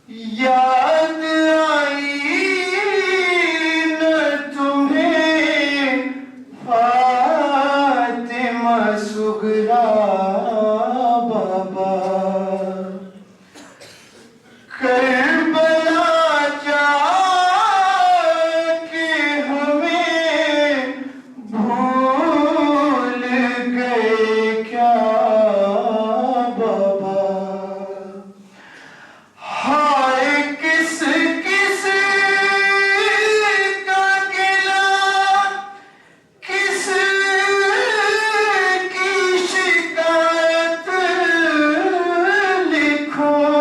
याद आई न तुम्हें फातिमा सुगरा बाबा, करबला जाके हमें भूल गए क्या बाबा। हाय किस किस का गिला, किस की शिकायत लिखूं।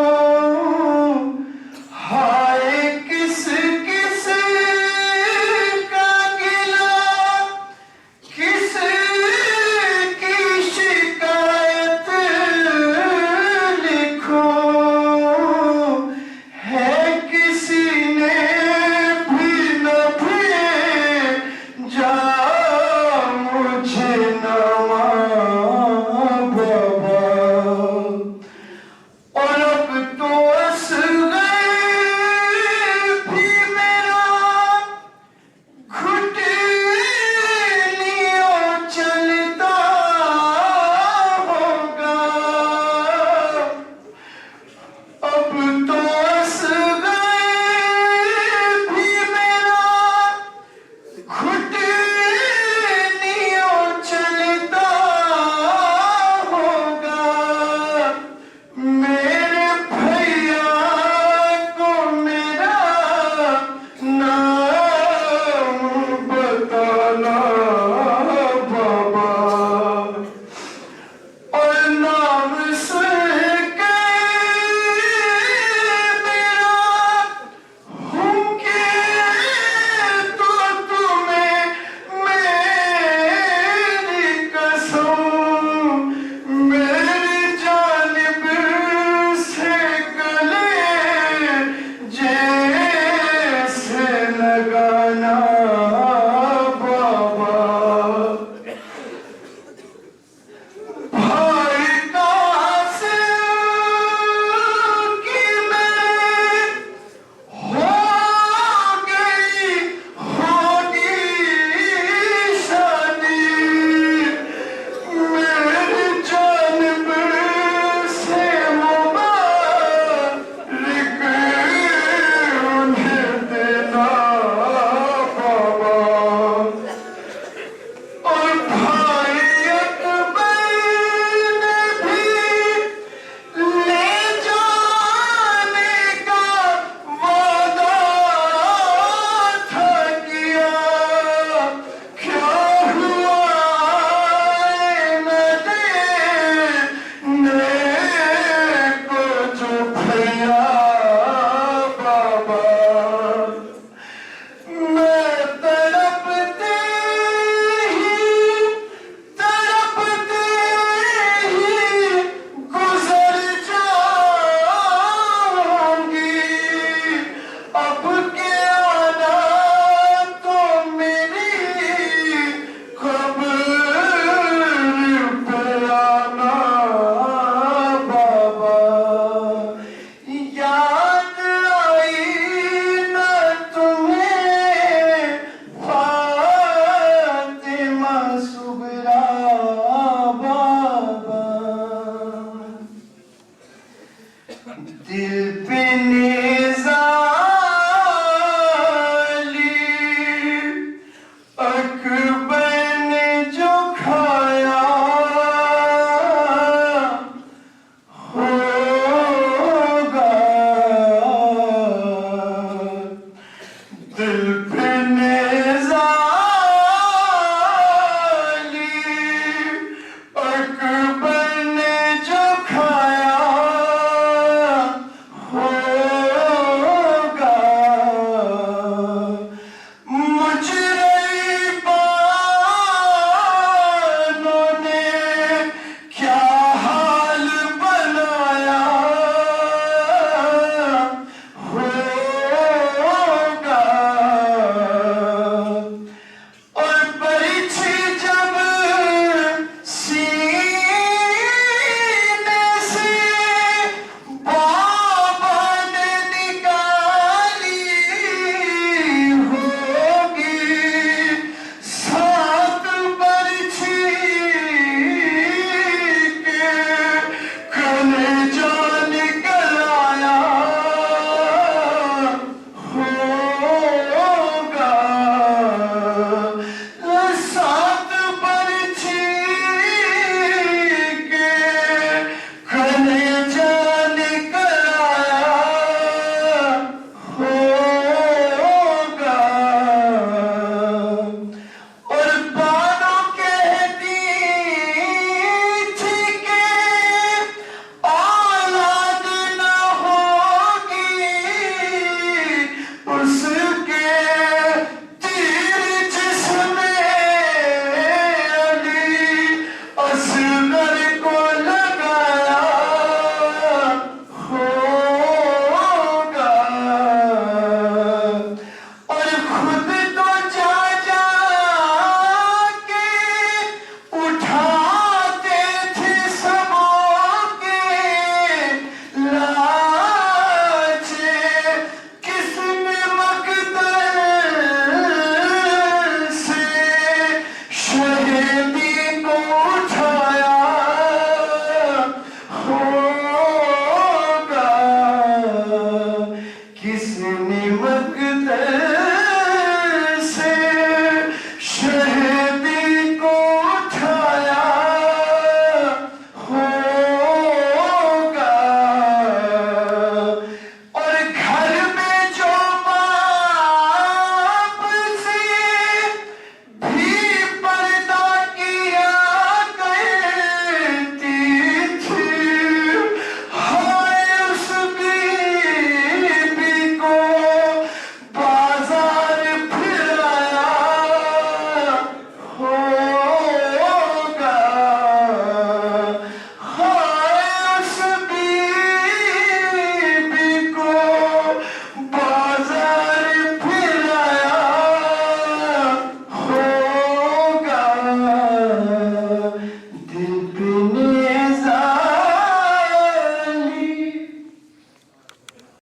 हाय किस किस का गिला, किस की शिकायत लिखूं। है किसी ने भी न भेजा मुझे नमा बाबा। और अब तो असग़र भी मेरा घुटनियों चलता होगा। अब तो असग़र भी मेरा घुटनियों चलता होगा। मेरे भैया को मेरा नाम बताना बाबा। और नाम सुन के मेरा होंगे तो तुम्हें मेरी कसम, मेरी जानिब से गले जैसे लगाना बाबा। भाई कहाँ से कि मैं हो गई होगी शादी। मेरी जानिब से मुबारक उन्हें देना बाबा। और भाई अकबर ने भी ले जाने का वादा था किया। क्या हुआ न देने को जो भैया बाबा। मैं तड़पते ही गुजर जाऊंगी। अब के आना तो मेरी कब्र पे आना बाबा। याद आई न तुम्हें फातिमा सुगरा बाबा। दिल पे